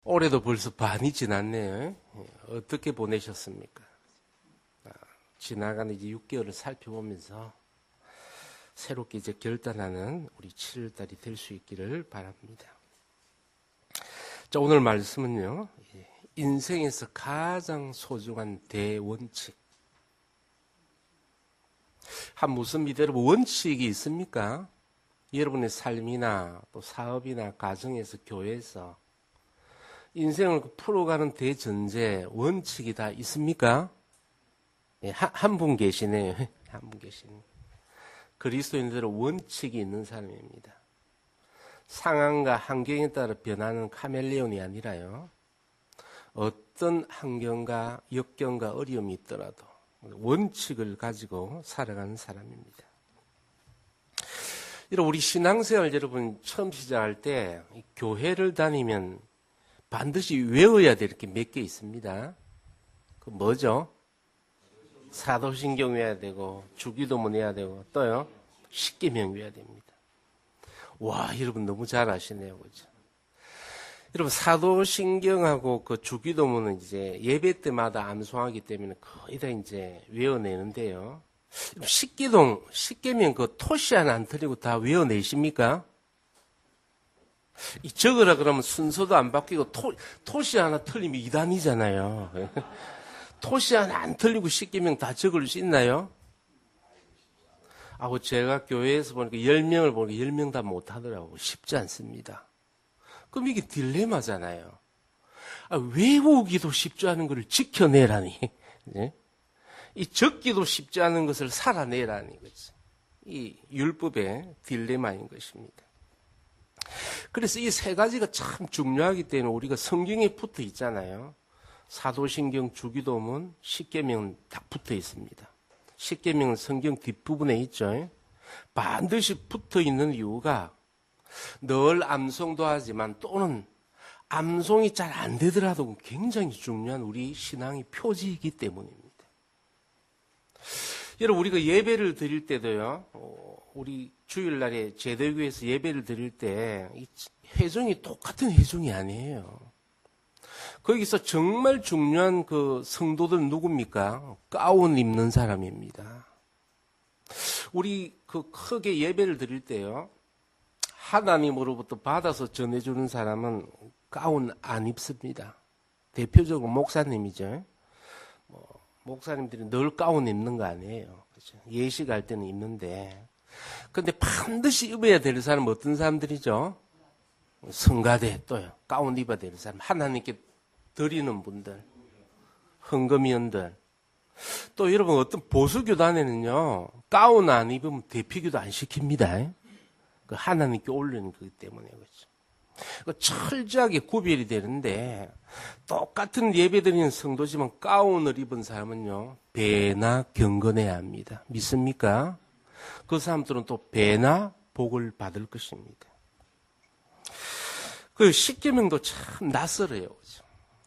올해도 벌써 반이 지났네요. 어떻게 보내셨습니까? 지나가는 이제 6개월을 살펴보면서 새롭게 이제 결단하는 우리 7월달이 될 수 있기를 바랍니다. 자, 오늘 말씀은요, 인생에서 가장 소중한 대원칙. 한 무슨 믿음으로 원칙이 있습니까? 여러분의 삶이나 또 사업이나 가정에서 교회에서 인생을 풀어가는 대전제 원칙이 다 있습니까? 예, 한 분 계시네요. 한 분 계시네요. 그리스도인들은 원칙이 있는 사람입니다. 상황과 환경에 따라 변하는 카멜레온이 아니라요. 어떤 환경과 역경과 어려움이 있더라도 원칙을 가지고 살아가는 사람입니다. 우리 신앙생활 여러분 처음 시작할 때 교회를 다니면 반드시 외워야 될 게 몇 개 있습니다. 그 뭐죠? 사도신경 외워야 되고 주기도문 외워야 되고 또요 십계명 외워야 됩니다. 와, 여러분 너무 잘 아시네요, 그죠? 여러분 사도신경하고 그 주기도문은 이제 예배 때마다 암송하기 때문에 거의 다 이제 외워내는데요. 십계명 그 토시 하나 안 틀리고 다 외워내십니까? 이 적으라 그러면 순서도 안 바뀌고 토시 하나 틀리면 이단이잖아요. 토시 하나 안 틀리고 십계명 다 적을 수 있나요? 제가 교회에서 보니까 10명을 보니까 10명 다 못하더라고요. 쉽지 않습니다. 그럼 이게 딜레마잖아요. 외우기도 쉽지 않은 것을 지켜내라니. 네? 이 적기도 쉽지 않은 것을 살아내라니. 그렇죠? 이 율법의 딜레마인 것입니다. 그래서 이 세 가지가 참 중요하기 때문에 우리가 성경에 붙어 있잖아요. 사도신경, 주기도문, 십계명은 딱 붙어 있습니다. 십계명은 성경 뒷부분에 있죠. 반드시 붙어 있는 이유가 늘 암송도 하지만 또는 암송이 잘 안 되더라도 굉장히 중요한 우리 신앙의 표지이기 때문입니다. 여러분 우리가 예배를 드릴 때도요. 우리 주일날에 제대교회에서 예배를 드릴 때 이 회중이 똑같은 회중이 아니에요. 거기서 정말 중요한 그 성도들 누굽니까? 가운 입는 사람입니다. 우리 그 크게 예배를 드릴 때요. 하나님으로부터 받아서 전해주는 사람은 가운 안 입습니다. 대표적으로 목사님이죠. 목사님들이 늘 가운 입는 거 아니에요. 그렇죠? 예식할 때는 입는데. 근데 반드시 입어야 될 사람은 어떤 사람들이죠? 성가대 또요. 가운 입어야 될 사람. 하나님께 드리는 분들. 헌금위원들. 또 여러분 어떤 보수교단에는요. 가운 안 입으면 대피기도 안 시킵니다. 그 하나님께 올리는 거기 때문에 그렇죠. 철저하게 구별이 되는데 똑같은 예배드리는 성도지만 가운을 입은 사람은요 배나 경건해야 합니다. 믿습니까? 그 사람들은 또 배나 복을 받을 것입니다. 그 십계명도 참 낯설어요. 그렇죠?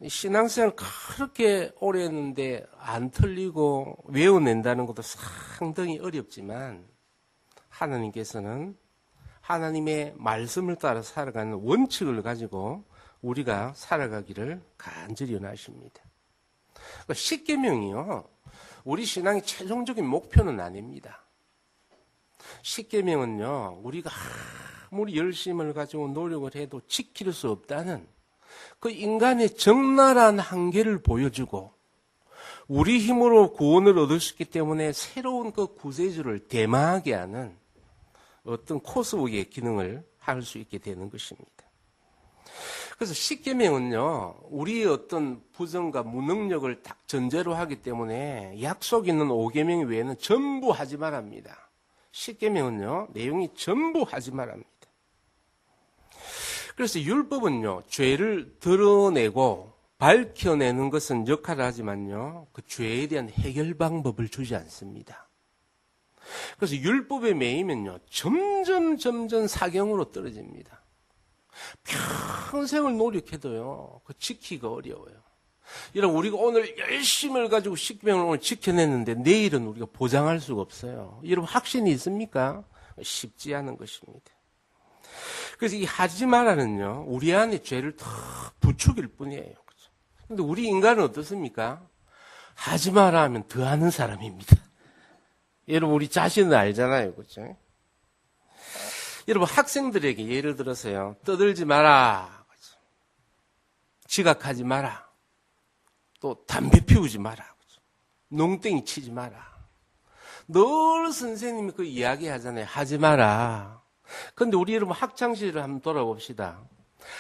신앙생활 그렇게 오래 했는데 안 틀리고 외워낸다는 것도 상당히 어렵지만 하나님께서는 하나님의 말씀을 따라 살아가는 원칙을 가지고 우리가 살아가기를 간절히 원하십니다. 십계명이요. 우리 신앙의 최종적인 목표는 아닙니다. 십계명은요. 우리가 아무리 열심을 가지고 노력을 해도 지킬 수 없다는 그 인간의 적나라한 한계를 보여주고 우리 힘으로 구원을 얻을 수 있기 때문에 새로운 그 구세주를 대마하게 하는 어떤 코스웍의 기능을 할 수 있게 되는 것입니다. 그래서 십계명은요, 우리의 어떤 부정과 무능력을 딱 전제로 하기 때문에 약속 있는 5계명 외에는 전부 하지 말랍니다. 십계명은요, 내용이 전부 하지 말랍니다. 그래서 율법은요, 죄를 드러내고 밝혀내는 것은 역할을 하지만요, 그 죄에 대한 해결 방법을 주지 않습니다. 그래서 율법에 매이면요, 점점 사경으로 떨어집니다. 평생을 노력해도요, 그 지키기가 어려워요. 여러분, 우리가 오늘 열심을 가지고 십계명을 오늘 지켜냈는데 내일은 우리가 보장할 수가 없어요. 여러분, 확신이 있습니까? 쉽지 않은 것입니다. 그래서 이 하지 마라는요, 우리 안에 죄를 더 부추길 뿐이에요. 근데 우리 인간은 어떻습니까? 하지 마라 하면 더 하는 사람입니다. 여러분, 우리 자신을 알잖아요. 그렇죠? 여러분, 학생들에게 예를 들어서요, 떠들지 마라. 그렇죠? 지각하지 마라. 또 담배 피우지 마라. 그렇죠? 농땡이 치지 마라. 늘 선생님이 그 이야기 하잖아요. 하지 마라. 근데 우리 여러분 학창시절을 한번 돌아봅시다.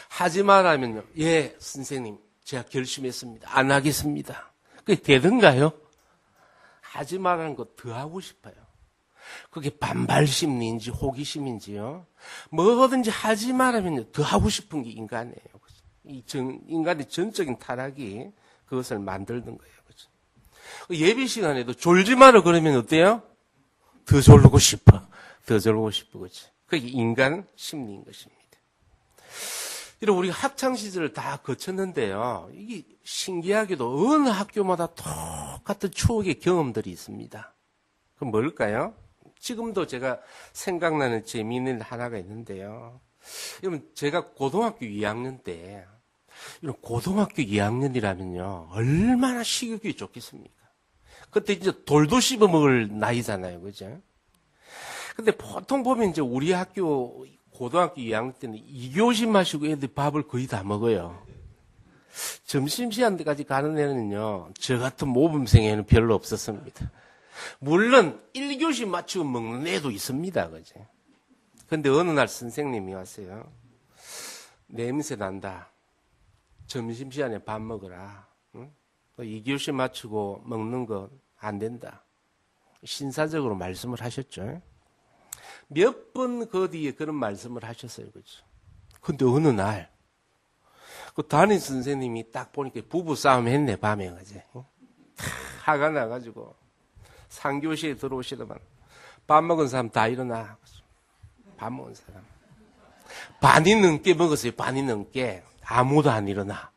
하지 마라 하면요. 예, 선생님. 제가 결심했습니다. 안 하겠습니다. 그게 되던가요? 하지 말라는 거 더 하고 싶어요. 그게 반발심리인지 호기심인지요. 뭐든지 하지 말라면 더 하고 싶은 게 인간이에요. 인간의 전적인 타락이 그것을 만들던 거예요. 그렇죠? 예배 시간에도 졸지 마라 그러면 어때요? 더 졸고 싶어. 더 졸고 싶어. 그렇지? 그게 인간 심리인 것입니다. 여러분, 우리가 학창시절을 다 거쳤는데요. 이게 신기하게도 어느 학교마다 똑같은 추억의 경험들이 있습니다. 그럼 뭘까요? 지금도 제가 생각나는 재미있는 하나가 있는데요. 여러분, 제가 고등학교 2학년 때, 고등학교 2학년이라면요, 얼마나 식욕이 좋겠습니까? 그때 이제 돌도 씹어 먹을 나이잖아요. 그죠? 근데 보통 보면 이제 우리 학교 고등학교 2학년 때는 2교시 마시고 애들 밥을 거의 다 먹어요. 점심시간 때까지 가는 애는요, 저 같은 모범생에는 별로 없었습니다. 물론 1교시 마치고 먹는 애도 있습니다. 그죠? 근데 어느 날 선생님이 왔어요. 냄새 난다. 점심시간에 밥 먹어라. 응? 2교시 마치고 먹는 건 안 된다. 신사적으로 말씀을 하셨죠. 몇 번 그 뒤에 그런 말씀을 하셨어요. 그죠? 근데 어느 날, 그 담임 선생님이 딱 보니까 부부 싸움 했네, 밤에. 그지? 화가 나가지고, 3교시에 들어오시더만, 밥 먹은 사람 다 일어나. 밥 먹은 사람. 반이 넘게 먹었어요, 반이 넘게. 아무도 안 일어나.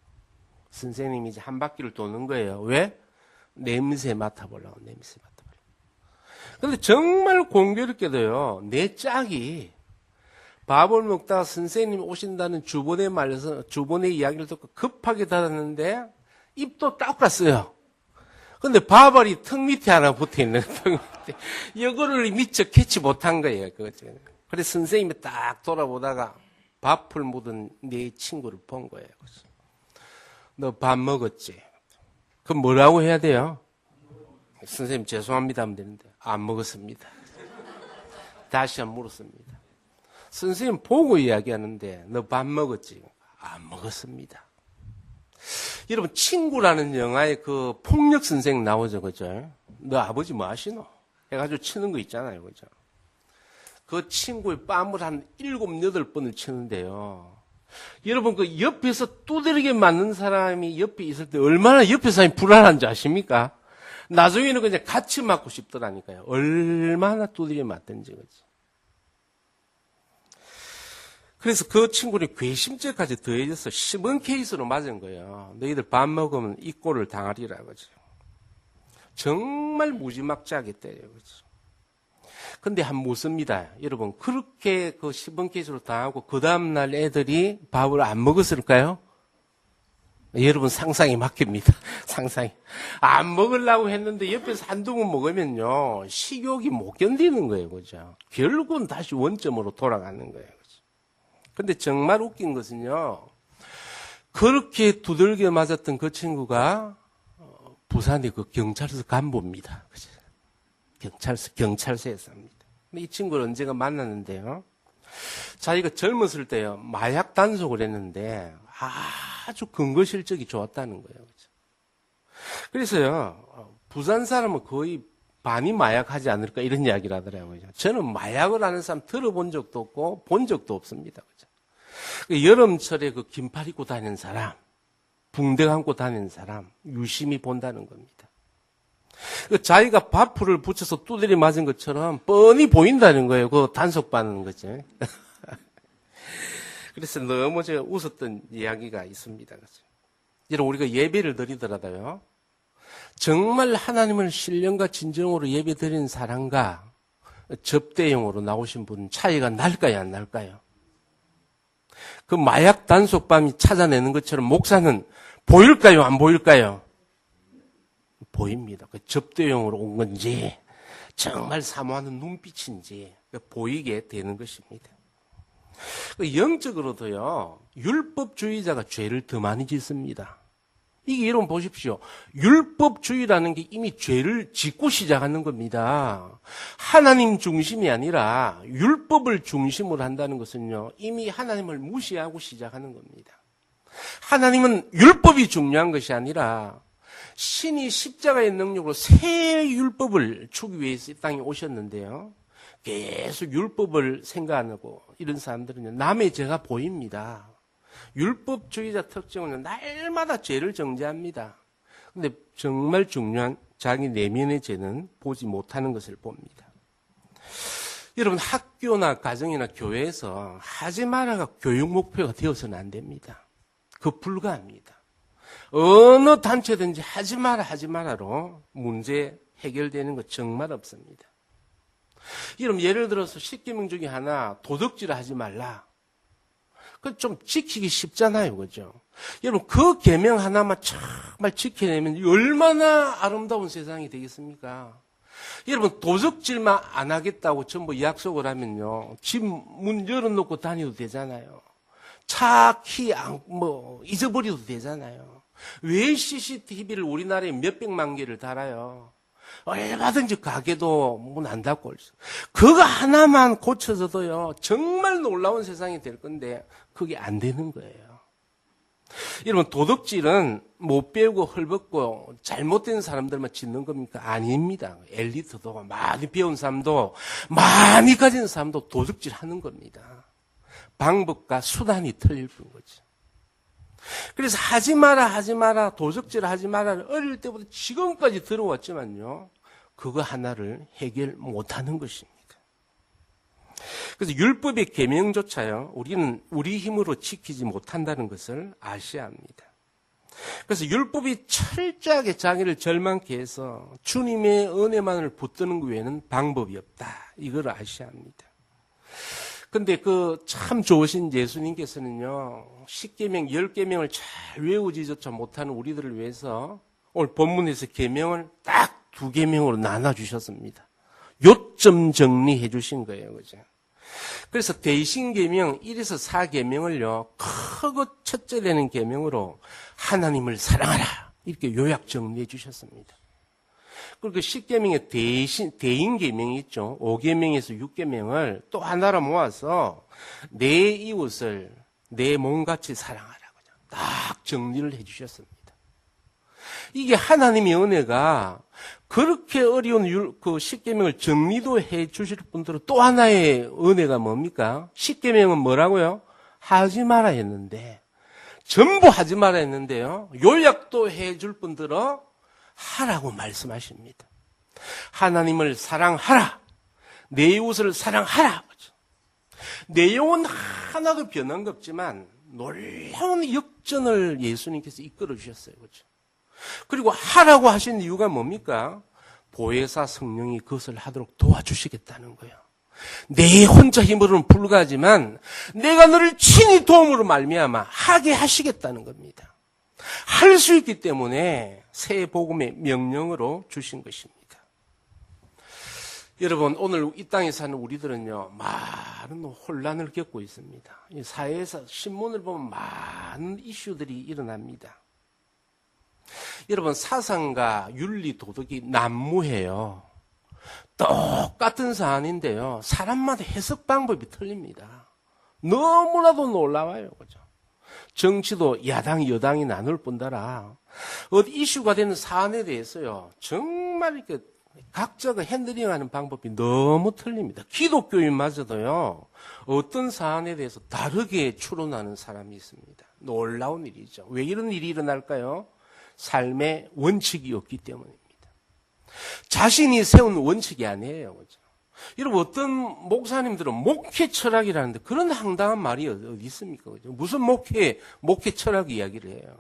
선생님이 이제 한 바퀴를 도는 거예요. 왜? 냄새 맡아보려고, 냄새 맡아보려고. 근데 정말 공교롭게도요, 내 짝이 밥을 먹다가 선생님이 오신다는 주번의 이야기를 듣고 급하게 닫았는데, 입도 딱 갔어요. 근데 밥알이 턱 밑에 하나 붙어 있는 턱 밑에. 이거를 미처 캐치 못한 거예요, 그거죠. 그래서 선생님이 딱 돌아보다가 밥풀 묻은 내 친구를 본 거예요. 너 밥 먹었지? 그럼 뭐라고 해야 돼요? 선생님 죄송합니다 하면 되는데 안 먹었습니다. 다시 한번 물었습니다. 선생님 보고 이야기하는데 너 밥 먹었지? 안 먹었습니다. 여러분 친구라는 영화에 그 폭력 선생 나오죠. 그죠? 너 아버지 뭐 하시노? 해가지고 치는 거 있잖아요. 그죠? 그 친구의 뺨을 한 7, 8번을 치는데요. 여러분 그 옆에서 두드리게 맞는 사람이 옆에 있을 때 얼마나 옆에 사람이 불안한지 아십니까? 나중에는 그냥 같이 맞고 싶더라니까요. 얼마나 두드리게 맞든지. 그렇지. 그래서 그 친구는 괘씸죄까지 더해져서 심한 케이스로 맞은 거예요. 너희들 밥 먹으면 이 꼴을 당하리라. 그죠? 정말 무지막지하게 때려요. 그죠? 근데 한 묻습니다. 여러분, 그렇게 그 10번 케이스로 당하고, 그 다음날 애들이 밥을 안 먹었을까요? 여러분, 상상이 맡깁니다. 상상이. 안 먹으려고 했는데, 옆에서 한두 번 먹으면요, 식욕이 못 견디는 거예요. 그죠? 결국은 다시 원점으로 돌아가는 거예요. 그죠? 근데 정말 웃긴 것은요, 그렇게 두들겨 맞았던 그 친구가, 부산의 그 경찰서 간부입니다. 그죠? 경찰서에 삽니다. 이 친구를 언제가 만났는데요. 자기가 젊었을 때요, 마약 단속을 했는데 아주 근거 실적이 좋았다는 거예요. 그렇죠? 그래서요, 부산 사람은 거의 반이 마약하지 않을까 이런 이야기를 하더라고요. 저는 마약을 하는 사람 들어본 적도 없고 본 적도 없습니다. 그렇죠? 여름철에 그 긴팔 입고 다니는 사람, 붕대 감고 다니는 사람 유심히 본다는 겁니다. 자기가 밥풀을 붙여서 두드려 맞은 것처럼 뻔히 보인다는 거예요. 그 단속받는 거죠. 그래서 너무 제가 웃었던 이야기가 있습니다. 여러분, 우리가 예배를 드리더라도요, 정말 하나님을 신령과 진정으로 예배 드리는 사람과 접대용으로 나오신 분은 차이가 날까요, 안 날까요? 그 마약 단속반이 찾아내는 것처럼 목사는 보일까요? 안 보일까요? 보입니다. 그 접대용으로 온 건지 정말 사모하는 눈빛인지 보이게 되는 것입니다. 영적으로도요, 율법주의자가 죄를 더 많이 짓습니다. 이게 여러분 보십시오. 율법주의라는 게 이미 죄를 짓고 시작하는 겁니다. 하나님 중심이 아니라 율법을 중심으로 한다는 것은요, 이미 하나님을 무시하고 시작하는 겁니다. 하나님은 율법이 중요한 것이 아니라 신이 십자가의 능력으로 새 율법을 주기 위해서 이 땅에 오셨는데요. 계속 율법을 생각하고 이런 사람들은 남의 죄가 보입니다. 율법주의자 특징은 날마다 죄를 정죄합니다. 근데 정말 중요한 자기 내면의 죄는 보지 못하는 것을 봅니다. 여러분, 학교나 가정이나 교회에서 하지 마라가 교육 목표가 되어서는 안 됩니다. 그거 불가합니다. 어느 단체든지 하지 마라로 문제 해결되는 거 정말 없습니다. 여러분, 예를 들어서 10계명 중에 하나, 도둑질을 하지 말라. 그 좀 지키기 쉽잖아요, 그죠? 여러분, 그 계명 하나만 정말 지켜내면 얼마나 아름다운 세상이 되겠습니까? 여러분, 도둑질만 안 하겠다고 전부 약속을 하면요, 집 문 열어놓고 다녀도 되잖아요. 차 키 잊어버려도 되잖아요. 왜 CCTV를 우리나라에 몇백만 개를 달아요? 얼마든지 가게도 문 안 닫고 그거 하나만 고쳐서도요, 정말 놀라운 세상이 될 건데 그게 안 되는 거예요. 여러분, 도둑질은 못 배우고 헐벗고 잘못된 사람들만 짓는 겁니까? 아닙니다. 엘리트도 많이 배운 사람도 많이 가진 사람도 도둑질 하는 겁니다. 방법과 수단이 틀릴 뿐 거죠. 그래서 하지 마라, 도둑질 하지 마라, 어릴 때부터 지금까지 들어왔지만요, 그거 하나를 해결 못하는 것입니다. 그래서 율법의 계명조차요, 우리는 우리 힘으로 지키지 못한다는 것을 아셔야 합니다. 그래서 율법이 철저하게 자기를 절망케 해서 주님의 은혜만을 붙드는 것 외에는 방법이 없다. 이걸 아셔야 합니다. 근데 그 참 좋으신 예수님께서는요, 10계명, 10계명을 잘 외우지조차 못하는 우리들을 위해서 오늘 본문에서 계명을 딱 2계명으로 나눠주셨습니다. 요점 정리해 주신 거예요, 그죠? 그래서 대신계명 1에서 4계명을요, 크고 첫째 되는 계명으로 하나님을 사랑하라, 이렇게 요약 정리해 주셨습니다. 그리고 10계명의 대인계명이 있죠. 5계명에서 6계명을 또 하나로 모아서 내 이웃을 내 몸같이 사랑하라고 딱 정리를 해 주셨습니다. 이게 하나님의 은혜가 그렇게 어려운 그 10계명을 정리도 해 주실 분들은 또 하나의 은혜가 뭡니까? 10계명은 뭐라고요? 하지 마라 했는데, 전부 하지 마라 했는데요, 요약도 해 줄 분들은 하라고 말씀하십니다. 하나님을 사랑하라. 내 이웃을 사랑하라. 내용은 하나도 변한 거 없지만 놀라운 역전을 예수님께서 이끌어 주셨어요. 그렇죠? 그리고 하라고 하신 이유가 뭡니까? 보혜사 성령이 그것을 하도록 도와주시겠다는 거예요. 내 혼자 힘으로는 불가하지만 내가 너를 친히 도움으로 말미암아 하게 하시겠다는 겁니다. 할 수 있기 때문에 새 복음의 명령으로 주신 것입니다. 여러분, 오늘 이 땅에 사는 우리들은요, 많은 혼란을 겪고 있습니다. 이 사회에서 신문을 보면 많은 이슈들이 일어납니다. 여러분, 사상과 윤리, 도덕이 난무해요. 똑같은 사안인데요, 사람마다 해석 방법이 틀립니다. 너무나도 놀라워요. 그죠? 정치도 야당, 여당이 나눌 뿐더러 어디 이슈가 되는 사안에 대해서요, 정말 이렇게 각자가 핸들링하는 방법이 너무 틀립니다. 기독교인마저도요, 어떤 사안에 대해서 다르게 추론하는 사람이 있습니다. 놀라운 일이죠. 왜 이런 일이 일어날까요? 삶의 원칙이 없기 때문입니다. 자신이 세운 원칙이 아니에요. 그죠? 여러분, 어떤 목사님들은 목회 철학이라는데 그런 황당한 말이 어디 있습니까? 그죠? 무슨 목회 철학 이야기를 해요.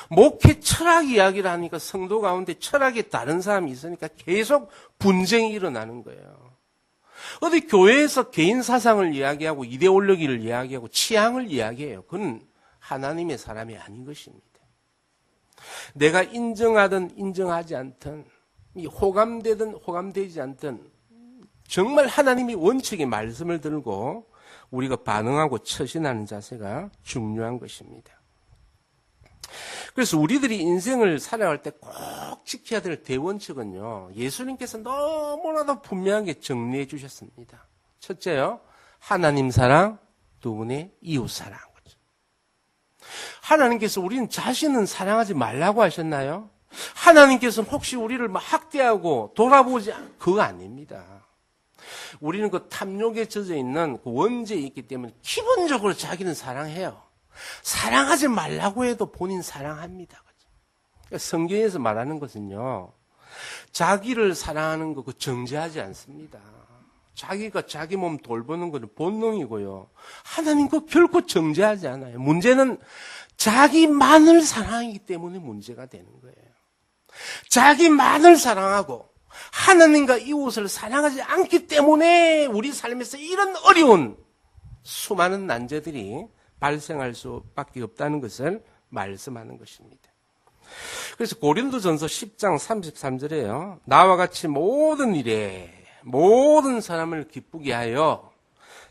목회 철학 이야기를 하니까 성도 가운데 철학이 다른 사람이 있으니까 계속 분쟁이 일어나는 거예요. 어디 교회에서 개인 사상을 이야기하고 이데올로기를 이야기하고 취향을 이야기해요. 그건 하나님의 사람이 아닌 것입니다. 내가 인정하든 인정하지 않든 호감되든 호감되지 않든 정말 하나님이 원칙의 말씀을 들고 우리가 반응하고 처신하는 자세가 중요한 것입니다. 그래서 우리들이 인생을 살아갈 때 꼭 지켜야 될 대원칙은요, 예수님께서 너무나도 분명하게 정리해 주셨습니다. 첫째요, 하나님 사랑, 두 번째 이웃 사랑. 하나님께서 우리는 자신은 사랑하지 말라고 하셨나요? 하나님께서는 혹시 우리를 막 학대하고 돌아보지 그거 아닙니다. 우리는 그 탐욕에 젖어 있는 그 원죄에 있기 때문에 기본적으로 자기는 사랑해요. 사랑하지 말라고 해도 본인 사랑합니다. 그러니까 성경에서 말하는 것은요, 자기를 사랑하는 거 그 정죄하지 않습니다. 자기가 자기 몸 돌보는 것은 본능이고요. 하나님 그 결코 정죄하지 않아요. 문제는 자기만을 사랑하기 때문에 문제가 되는 거예요. 자기만을 사랑하고 하나님과 이웃을 사랑하지 않기 때문에 우리 삶에서 이런 어려운 수많은 난제들이 발생할 수밖에 없다는 것을 말씀하는 것입니다. 그래서 고린도전서 10장 33절에요. 나와 같이 모든 일에 모든 사람을 기쁘게 하여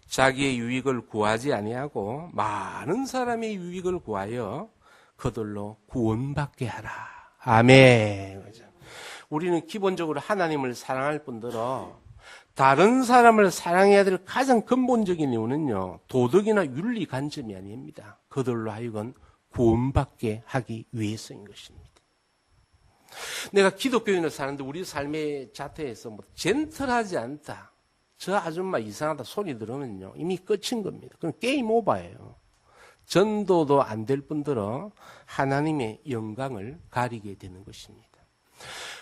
자기의 유익을 구하지 아니하고 많은 사람의 유익을 구하여 그들로 구원받게 하라. 아멘. 우리는 기본적으로 하나님을 사랑할 뿐더러 다른 사람을 사랑해야 될 가장 근본적인 이유는요, 도덕이나 윤리 관점이 아닙니다. 그들로 하여금 구원받게 하기 위해서인 것입니다. 내가 기독교인을 사는데 우리 삶의 자태에서 뭐 젠틀하지 않다, 저 아줌마 이상하다 소리 들으면요 이미 끝인 겁니다. 그건 게임 오버예요. 전도도 안 될 뿐더러 하나님의 영광을 가리게 되는 것입니다.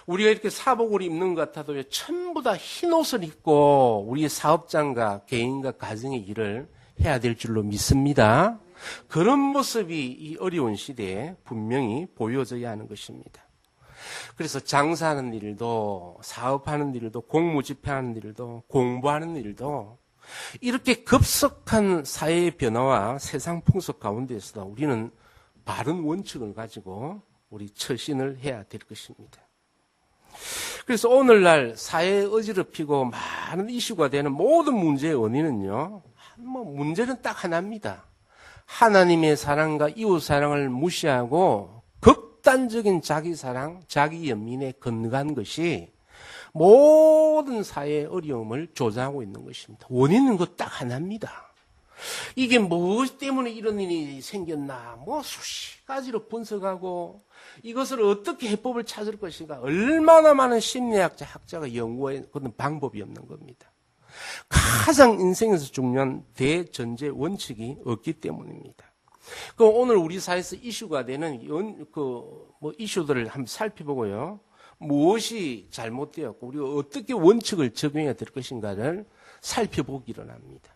우리가 이렇게 사복을 입는 것 같아도 전부 다 흰 옷을 입고 우리 사업장과 개인과 가정의 일을 해야 될 줄로 믿습니다. 그런 모습이 이 어려운 시대에 분명히 보여져야 하는 것입니다. 그래서 장사하는 일도, 사업하는 일도, 공무 집행하는 일도, 공부하는 일도 이렇게 급속한 사회의 변화와 세상 풍속 가운데서도 우리는 바른 원칙을 가지고 우리 처신을 해야 될 것입니다. 그래서 오늘날 사회에 어지럽히고 많은 이슈가 되는 모든 문제의 원인은요, 문제는 딱 하나입니다. 하나님의 사랑과 이웃 사랑을 무시하고 극단적인 자기 사랑, 자기 연민에 건너간 것이 모든 사회의 어려움을 조장하고 있는 것입니다. 원인은 그 딱 하나입니다. 이게 무엇 때문에 이런 일이 생겼나, 수십 가지로 분석하고 이것을 어떻게 해법을 찾을 것인가, 얼마나 많은 심리학자, 학자가 연구해 그런 방법이 없는 겁니다. 가장 인생에서 중요한 대전제 원칙이 없기 때문입니다. 그럼 오늘 우리 사회에서 이슈가 되는 이슈들을 한번 살펴보고요, 무엇이 잘못되었고 우리가 어떻게 원칙을 적용해야 될 것인가를 살펴보기를 합니다.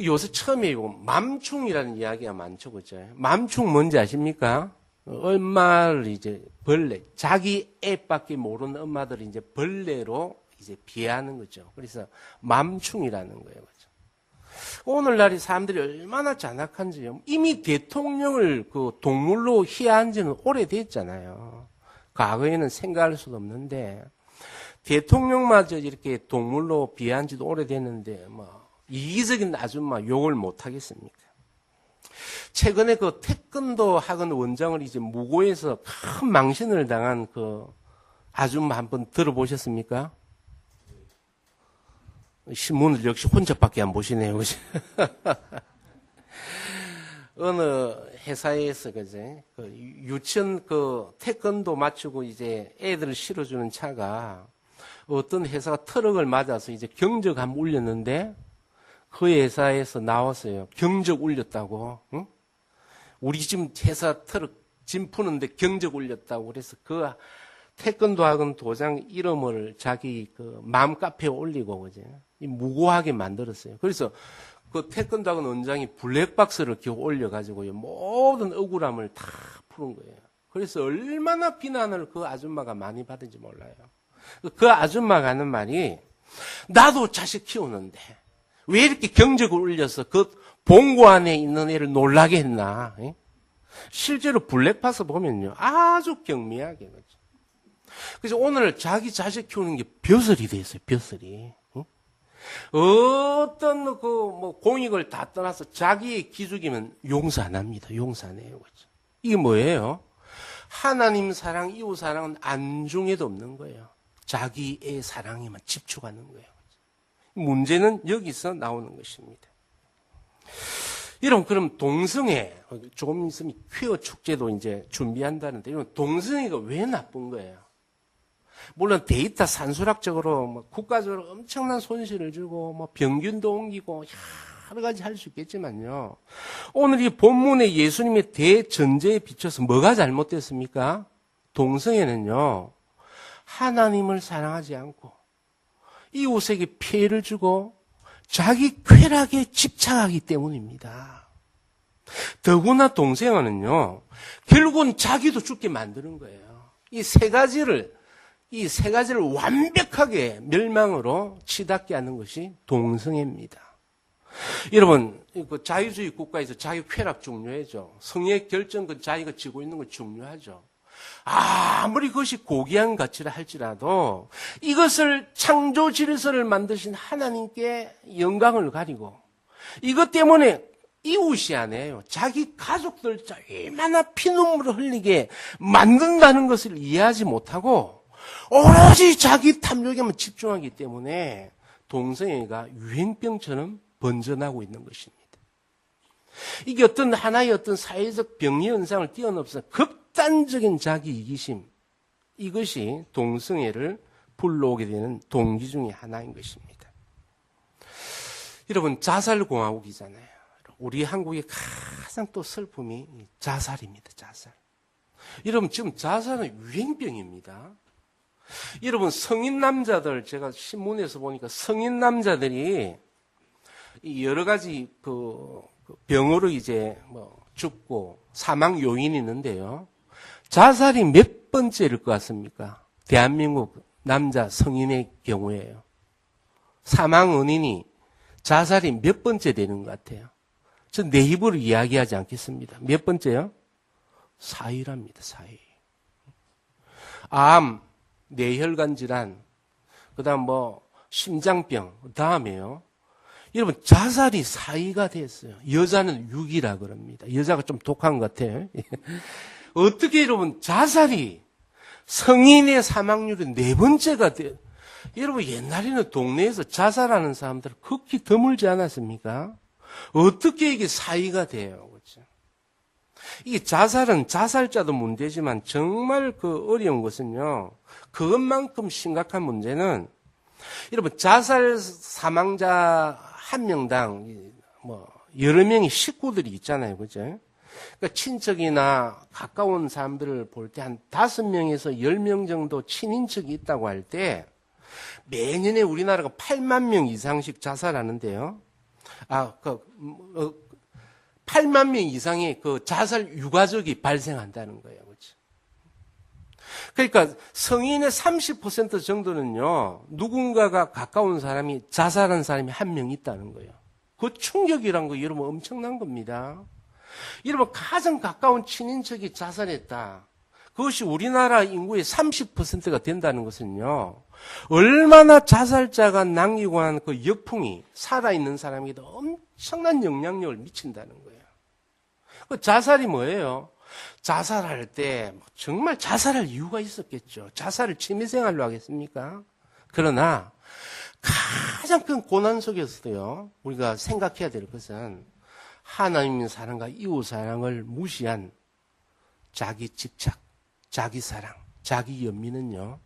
요새 처음에 맘충이라는 이야기가 많죠, 그죠? 맘충 뭔지 아십니까? 엄마를 이제 벌레, 자기 애밖에 모르는 엄마들이 이제 벌레로 이제 비하하는 거죠. 그래서 맘충이라는 거예요, 그죠? 오늘날의 사람들이 얼마나 잔악한지요. 이미 대통령을 그 동물로 희화한 지는 오래됐잖아요. 과거에는 생각할 수도 없는데 대통령마저 이렇게 동물로 비하한 지도 오래됐는데 이기적인 아줌마 욕을 못 하겠습니까? 최근에 그 태권도 학원 원장을 이제 무고해서 큰 망신을 당한 그 아줌마 한번 들어보셨습니까? 신문을 역시 혼자밖에 안 보시네요. 어느 회사에서 그제 유치원 태권도 마치고 이제 애들을 실어주는 차가 어떤 회사가 트럭을 맞아서 이제 경적 한번 울렸는데 그 회사에서 나왔어요. 경적 울렸다고. 응? 우리 지금 회사 트럭 짐 푸는데 경적 울렸다고. 그래서 그 태권도 학원 도장 이름을 자기 그 맘카페에 올리고 그제 무고하게 만들었어요. 그래서 그 태권도 학원 원장이 블랙박스를 겨우 올려가지고요, 모든 억울함을 다 푸는 거예요. 그래서 얼마나 비난을 그 아줌마가 많이 받은지 몰라요. 그 아줌마가 하는 말이 나도 자식 키우는데 왜 이렇게 경적을 울려서 그 봉고 안에 있는 애를 놀라게 했나? 실제로 블랙파스 보면요, 아주 경미하게. 그래서 오늘 자기 자식 키우는 게 벼슬이 돼 있어요, 벼슬이. 어떤 공익을 다 떠나서 자기의 기죽이면 용서 안 합니다. 용서 안 해요. 그렇죠? 이게 뭐예요? 하나님 사랑, 이웃 사랑은 안중에도 없는 거예요. 자기의 사랑에만 집중하는 거예요. 문제는 여기서 나오는 것입니다. 여러분, 그럼 동성애, 조금 있으면 퀴어 축제도 이제 준비한다는데, 이런 동성애가 왜 나쁜 거예요? 물론 데이터 산술학적으로 국가적으로 엄청난 손실을 주고 병균도 옮기고 여러 가지 할 수 있겠지만요. 오늘 이 본문의 예수님의 대전제에 비춰서 뭐가 잘못됐습니까? 동성애는요, 하나님을 사랑하지 않고 이웃에게 피해를 주고 자기 쾌락에 집착하기 때문입니다. 더구나 동성애는요, 결국은 자기도 죽게 만드는 거예요. 이 세 가지를 완벽하게 멸망으로 치닫게 하는 것이 동성애입니다. 여러분, 자유주의 국가에서 자기 쾌락 중요하죠. 성의 결정권 자기가 쥐고 있는 건 중요하죠. 아무리 그것이 고귀한 가치라 할지라도 이것을 창조 질서를 만드신 하나님께 영광을 가리고 이것 때문에 이웃이 아니에요. 자기 가족들 얼마나 피눈물을 흘리게 만든다는 것을 이해하지 못하고 오로지 자기 탐욕에만 집중하기 때문에 동성애가 유행병처럼 번져나고 있는 것입니다. 이게 하나의 사회적 병리 현상을 뛰어넘어서 극단적인 자기 이기심, 이것이 동성애를 불러오게 되는 동기 중에 하나인 것입니다. 여러분, 자살공화국이잖아요. 우리 한국의 가장 또 슬픔이 자살입니다. 자살. 여러분, 지금 자살은 유행병입니다. 여러분, 성인 남자들, 제가 신문에서 보니까 성인 남자들이 여러 가지 병으로 이제 죽고 사망 요인이 있는데요. 자살이 몇 번째일 것 같습니까? 대한민국 남자 성인의 경우에요. 사망 원인이 자살이 몇 번째 되는 것 같아요. 전 내 입으로 이야기하지 않겠습니다. 몇 번째요? 4위랍니다. 4위. 암, 뇌혈관 질환, 그다음 심장병, 그다음에요. 여러분, 자살이 4위가 됐어요. 여자는 6위라 그럽니다. 여자가 좀 독한 것 같아요. 어떻게 여러분, 자살이 성인의 사망률이 4번째가 돼요. 여러분, 옛날에는 동네에서 자살하는 사람들 극히 드물지 않았습니까? 어떻게 이게 4위가 돼요? 그렇죠? 이게 자살은 자살자도 문제지만 정말 어려운 것은요, 그것만큼 심각한 문제는 여러분, 자살 사망자 한 명당 여러 명의 식구들이 있잖아요. 그죠? 그러니까 친척이나 가까운 사람들을 볼 때 한 5명에서 10명 정도 친인척이 있다고 할 때 매년에 우리나라가 8만 명 이상씩 자살하는데요. 8만 명 이상의 자살 유가족이 발생한다는 거예요. 그렇죠? 그러니까 성인의 30% 정도는요, 누군가가 가까운 사람이 자살한 사람이 한 명 있다는 거예요. 그 충격이란 거 여러분 엄청난 겁니다. 여러분, 가장 가까운 친인척이 자살했다. 그것이 우리나라 인구의 30%가 된다는 것은요, 얼마나 자살자가 남기고 한 역풍이 살아있는 사람에게도 엄청난 영향력을 미친다는 거예요. 자살이 뭐예요? 자살할 때 정말 자살할 이유가 있었겠죠. 자살을 취미생활로 하겠습니까? 그러나 가장 큰 고난 속에서도요, 우리가 생각해야 될 것은 하나님의 사랑과 이웃 사랑을 무시한 자기 집착, 자기 사랑, 자기 연민은요,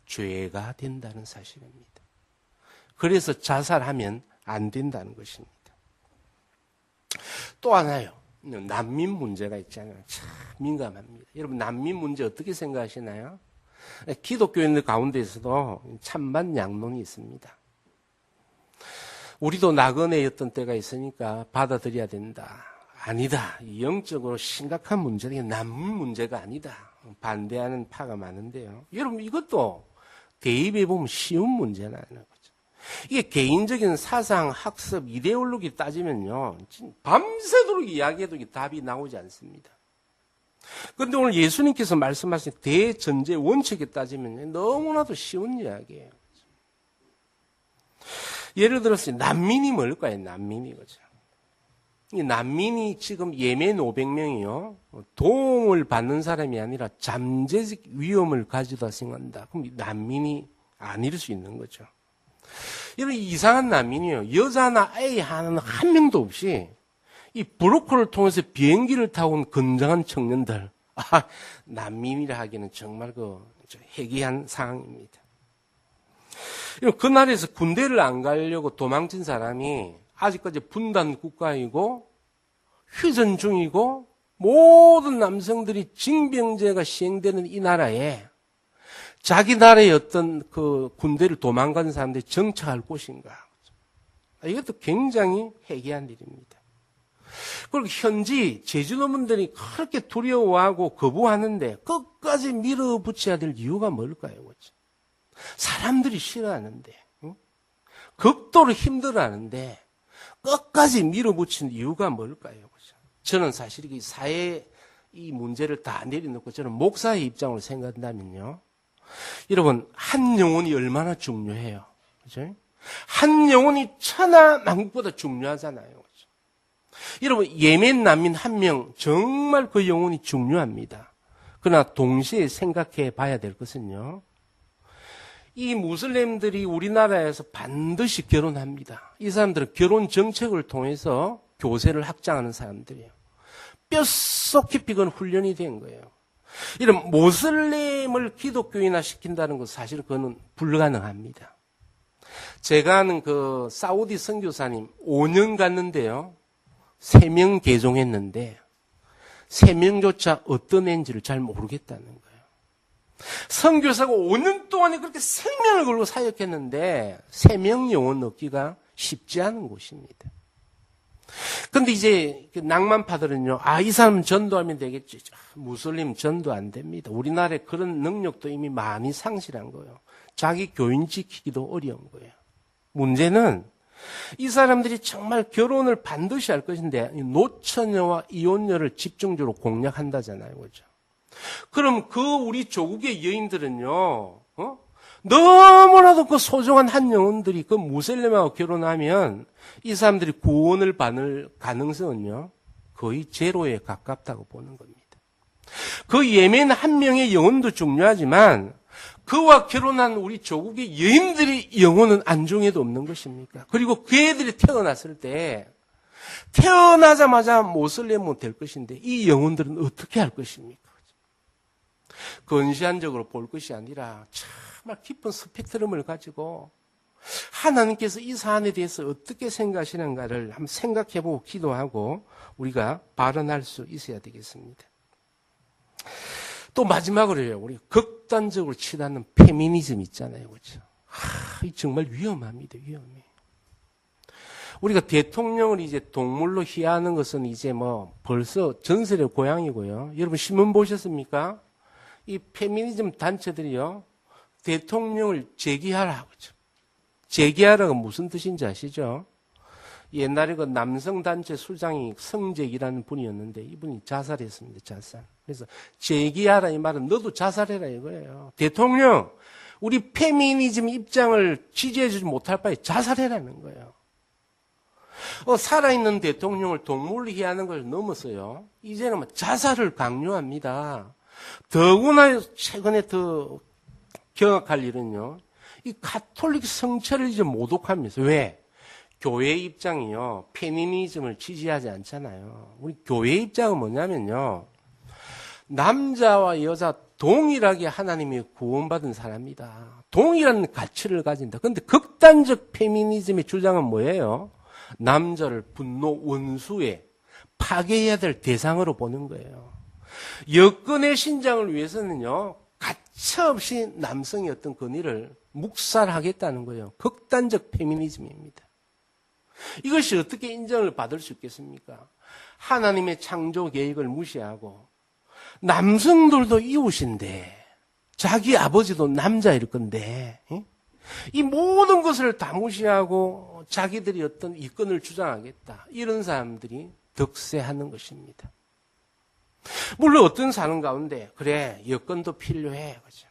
죄가 된다는 사실입니다. 그래서 자살하면 안 된다는 것입니다. 또 하나요. 난민 문제가 있잖아요. 참 민감합니다. 여러분, 난민 문제 어떻게 생각하시나요? 기독교인들 가운데에서도 찬반 양론이 있습니다. 우리도 나그네였던 때가 있으니까 받아들여야 된다. 아니다. 영적으로 심각한 문제가 난민 문제가 아니다. 반대하는 파가 많은데요. 여러분, 이것도 대입해 보면 쉬운 문제는 아니에요. 이게 개인적인 사상, 학습, 이데올로기 따지면요, 밤새도록 이야기해도 답이 나오지 않습니다. 그런데 오늘 예수님께서 말씀하신 대전제 원칙에 따지면 너무나도 쉬운 이야기예요. 예를 들어서 난민이 뭘까요? 난민이 그죠? 이 난민이 지금 예멘 500명이요. 도움을 받는 사람이 아니라 잠재적 위험을 가지다 생각한다. 그럼 난민이 아닐 수 있는 거죠. 이런 이상한 난민이요. 여자나 아이 하나는 한 명도 없이 이 브로커를 통해서 비행기를 타고 온 건장한 청년들. 난민이라 하기는 정말 해괴한 상황입니다. 그날에서 군대를 안 가려고 도망친 사람이 아직까지 분단 국가이고 휴전 중이고 모든 남성들이 징병제가 시행되는 이 나라에 자기 나라의 어떤 그 군대를 도망간 사람들이 정착할 곳인가. 이것도 굉장히 해괴한 일입니다. 그리고 현지 제주도민들이 그렇게 두려워하고 거부하는데 끝까지 밀어붙여야 될 이유가 뭘까요? 그렇죠? 사람들이 싫어하는데, 극도로 힘들어하는데 끝까지 밀어붙이는 이유가 뭘까요? 그렇죠? 저는 사실 이 사회 이 문제를 다 내려놓고 저는 목사의 입장으로 생각한다면요. 여러분, 한 영혼이 얼마나 중요해요. 그죠? 한 영혼이 천하 만국보다 중요하잖아요. 그죠? 여러분, 예멘 난민 한 명, 정말 그 영혼이 중요합니다. 그러나 동시에 생각해 봐야 될 것은요. 이 무슬림들이 우리나라에서 반드시 결혼합니다. 이 사람들은 결혼 정책을 통해서 교세를 확장하는 사람들이에요. 뼛속 깊이 그건 훈련이 된 거예요. 이런 모슬림을 기독교인화 시킨다는 것 사실 그거는 불가능합니다. 제가 아는 그 사우디 선교사님 5년 갔는데요. 3명 개종했는데 3명조차 어떤 애인지를 잘 모르겠다는 거예요. 선교사가 5년 동안에 그렇게 생명을 걸고 사역했는데 3명 영혼 얻기가 쉽지 않은 곳입니다. 근데 이제 낭만파들은요, 이 사람 전도하면 되겠지. 무슬림 전도 안 됩니다. 우리나라에 그런 능력도 이미 많이 상실한 거예요. 자기 교인 지키기도 어려운 거예요. 문제는 이 사람들이 정말 결혼을 반드시 할 것인데 노처녀와 이혼녀를 집중적으로 공략한다잖아요. 그죠? 그럼 그 우리 조국의 여인들은요, 너무나도 그 소중한 한 영혼들이 그 무슬림하고 결혼하면 이 사람들이 구원을 받을 가능성은요, 거의 제로에 가깝다고 보는 겁니다. 그 예멘 한 명의 영혼도 중요하지만 그와 결혼한 우리 조국의 여인들이 영혼은 안중에도 없는 것입니까? 그리고 그 애들이 태어났을 때 태어나자마자 모슬렘은 될 것인데 이 영혼들은 어떻게 할 것입니까? 근시안적으로 볼 것이 아니라 정말 깊은 스펙트럼을 가지고 하나님께서 이 사안에 대해서 어떻게 생각하시는가를 한번 생각해보고 기도하고 우리가 발언할 수 있어야 되겠습니다. 또 마지막으로요, 우리 극단적으로 치닫는 페미니즘 있잖아요, 그렇죠? 정말 위험합니다, 위험해. 우리가 대통령을 이제 동물로 희화하는 것은 이제 뭐 벌써 전설의 고향이고요. 여러분 신문 보셨습니까? 이 페미니즘 단체들이요, 대통령을 재기하라고 하죠. 재기하라가 무슨 뜻인지 아시죠? 옛날에 그 남성단체 수장이 성재기라는 분이었는데 이분이 자살했습니다. 자살. 그래서 재기하라 이 말은 너도 자살해라 이거예요. 대통령, 우리 페미니즘 입장을 지지해주지 못할 바에 자살해라는 거예요. 살아있는 대통령을 동물로 희하는 걸 넘어서요, 이제는 자살을 강요합니다. 더구나 최근에 더 경악할 일은요, 이 가톨릭 성체를 이제 모독합니다. 왜? 교회 입장이요, 페미니즘을 지지하지 않잖아요. 우리 교회 입장은 뭐냐면요, 남자와 여자 동일하게 하나님이 구원받은 사람이다. 동일한 가치를 가진다. 그런데 극단적 페미니즘의 주장은 뭐예요? 남자를 분노 원수에 파괴해야 될 대상으로 보는 거예요. 여건의 신장을 위해서는요, 가차없이 남성의 어떤 권위를 묵살하겠다는 거예요. 극단적 페미니즘입니다. 이것이 어떻게 인정을 받을 수 있겠습니까? 하나님의 창조 계획을 무시하고 남성들도 이웃인데 자기 아버지도 남자일 건데 이 모든 것을 다 무시하고 자기들이 어떤 이권을 주장하겠다. 이런 사람들이 득세하는 것입니다. 물론 어떤 사는 가운데 그래 여건도 필요해. 그죠?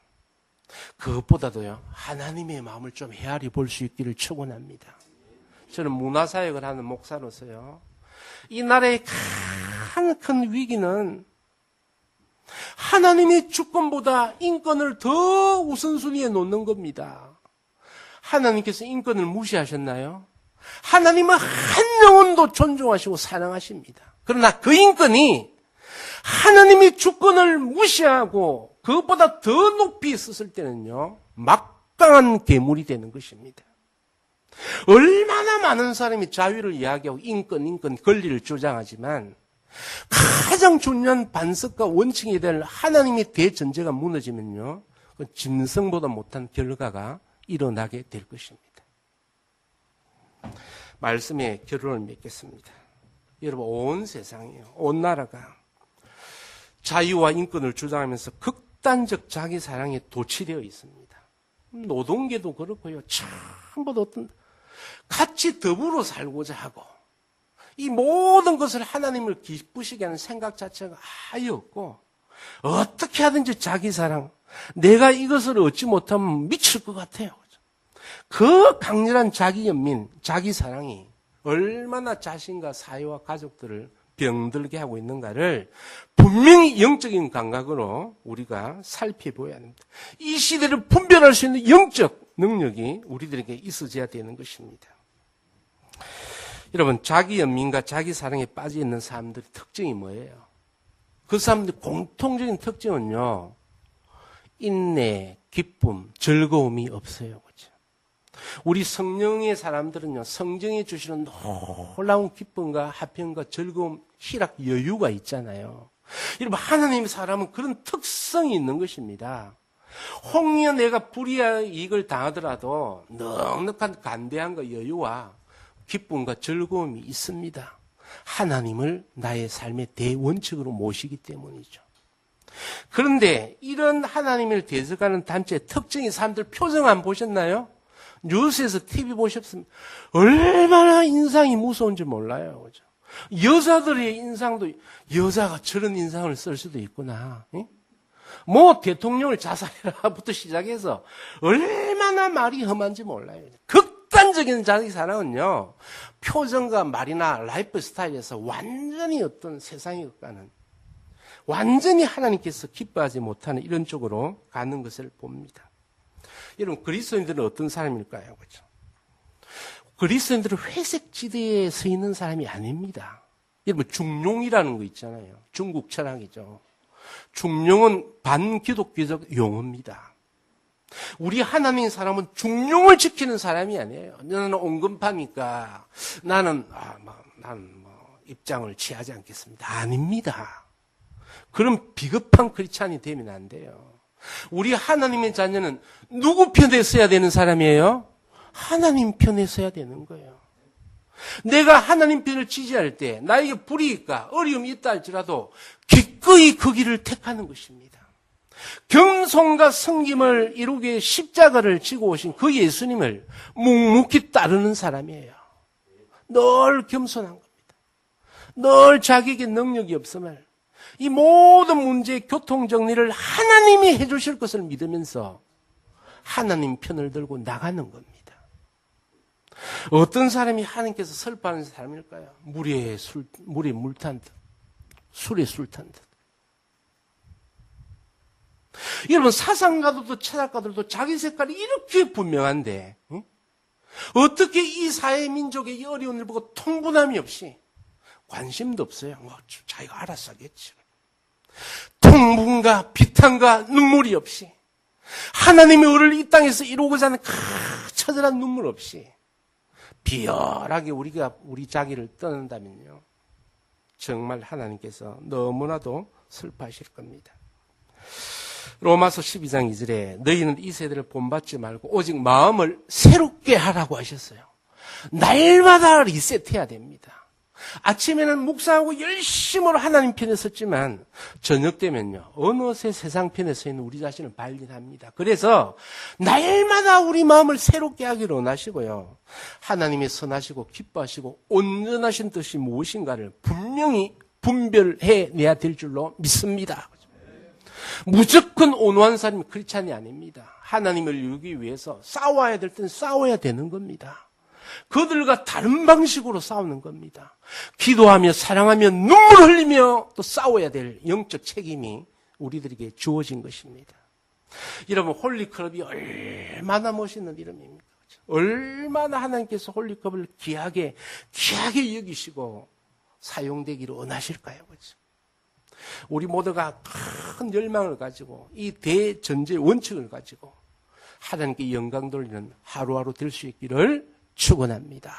그것보다도요 하나님의 마음을 좀 헤아리 볼 수 있기를 축원합니다. 저는 문화사역을 하는 목사로서요 이 나라의 가장 큰 위기는 하나님의 주권보다 인권을 더 우선순위에 놓는 겁니다. 하나님께서 인권을 무시하셨나요? 하나님은 한 영혼도 존중하시고 사랑하십니다. 그러나 그 인권이 하나님의 주권을 무시하고 그것보다 더 높이 있었을 때는요 막강한 괴물이 되는 것입니다. 얼마나 많은 사람이 자유를 이야기하고 인권, 권리를 주장하지만 가장 중요한 반석과 원칙이 될 하나님의 대전제가 무너지면요 그 짐승보다 못한 결과가 일어나게 될 것입니다. 말씀의 결론을 맺겠습니다. 여러분 온 세상이요 온 나라가 자유와 인권을 주장하면서 극단적 자기 사랑에 도취되어 있습니다. 노동계도 그렇고요 전부 다 어떤 같이 더불어 살고자 하고 이 모든 것을 하나님을 기쁘시게 하는 생각 자체가 아예 없고 어떻게 하든지 자기 사랑 내가 이것을 얻지 못하면 미칠 것 같아요. 그 강렬한 자기 연민, 자기 사랑이 얼마나 자신과 사회와 가족들을 병들게 하고 있는가를 분명히 영적인 감각으로 우리가 살펴보아야 합니다. 이 시대를 분별할 수 있는 영적 능력이 우리들에게 있어져야 되는 것입니다. 여러분 자기 연민과 자기 사랑에 빠져 있는 사람들의 특징이 뭐예요? 그 사람들의 공통적인 특징은요 인내, 기쁨, 즐거움이 없어요. 그렇죠? 우리 성령의 사람들은요 성경에 주시는 놀라운 기쁨과 화평과 즐거움, 희락, 여유가 있잖아요. 여러분 하나님의 사람은 그런 특성이 있는 것입니다. 홍리어 내가 불의의 이익을 당하더라도 넉넉한 간대함과 여유와 기쁨과 즐거움이 있습니다. 하나님을 나의 삶의 대원칙으로 모시기 때문이죠. 그런데 이런 하나님을 대적하는 단체의 특징이 사람들 표정 안 보셨나요? 뉴스에서 TV 보셨습니까? 얼마나 인상이 무서운지 몰라요. 그죠? 여자들의 인상도 여자가 저런 인상을 쓸 수도 있구나. 뭐 대통령을 자살해라부터 시작해서 얼마나 말이 험한지 몰라요. 극단적인 자기 사랑은요 표정과 말이나 라이프 스타일에서 완전히 어떤 세상의 것과는 완전히 하나님께서 기뻐하지 못하는 이런 쪽으로 가는 것을 봅니다. 여러분 그리스도인들은 어떤 사람일까요? 그렇죠? 그리스도인들은 회색 지대에 서 있는 사람이 아닙니다. 여러분 중용이라는 거 있잖아요. 중국 철학이죠. 중용은 반기독교적 용어입니다. 우리 하나님 사람은 중용을 지키는 사람이 아니에요. 나는 온건파니까 나는 입장을 취하지 않겠습니다. 아닙니다. 그럼 비겁한 크리스찬이 되면 안 돼요. 우리 하나님의 자녀는 누구 편에 서야 되는 사람이에요? 하나님 편에 서야 되는 거예요. 내가 하나님 편을 지지할 때 나에게 불이익과 어려움이 있다 할지라도 기꺼이 그 길을 택하는 것입니다. 겸손과 섬김을 이루기 위해 십자가를 지고 오신 그 예수님을 묵묵히 따르는 사람이에요. 늘 겸손한 겁니다. 늘 자기에게 능력이 없음을 이 모든 문제의 교통정리를 하나님이 해주실 것을 믿으면서 하나님 편을 들고 나가는 겁니다. 어떤 사람이 하나님께서 슬퍼하는 사람일까요? 물에 물 탄 듯, 술에 술 탄 듯. 여러분 사상가들도 철학가들도 자기 색깔이 이렇게 분명한데 어떻게 이 사회 민족의 이 어려운 일 보고 통분함이 없이 관심도 없어요. 뭐 자기가 알아서 하겠지. 통분과 비탄과 눈물이 없이 하나님의 의를 이 땅에서 이루고자 하는 처절한 눈물 없이 비열하게 우리 자기를 떠난다면요 정말 하나님께서 너무나도 슬퍼하실 겁니다. 로마서 12장 2절에 너희는 이 세대를 본받지 말고 오직 마음을 새롭게 하라고 하셨어요. 날마다 리셋해야 됩니다. 아침에는 묵상하고 열심으로 하나님 편에 섰지만 저녁 되면요 어느새 세상 편에 서 있는 우리 자신을 발견합니다. 그래서 날마다 우리 마음을 새롭게 하기를 원하시고요. 하나님의 선하시고 기뻐하시고 온전하신 뜻이 무엇인가를 분명히 분별해내야 될 줄로 믿습니다. 무조건 온화한 사람이 크리스찬이 아닙니다. 하나님을 이루기 위해서 싸워야 될 때는 싸워야 되는 겁니다. 그들과 다른 방식으로 싸우는 겁니다. 기도하며 사랑하며 눈물 흘리며 또 싸워야 될 영적 책임이 우리들에게 주어진 것입니다. 여러분 홀리클럽이 얼마나 멋있는 이름입니까? 얼마나 하나님께서 홀리클럽을 귀하게 여기시고 사용되기를 원하실까요? 그렇죠? 우리 모두가 큰 열망을 가지고 이 대전제의 원칙을 가지고 하나님께 영광 돌리는 하루하루 될 수 있기를 축원합니다.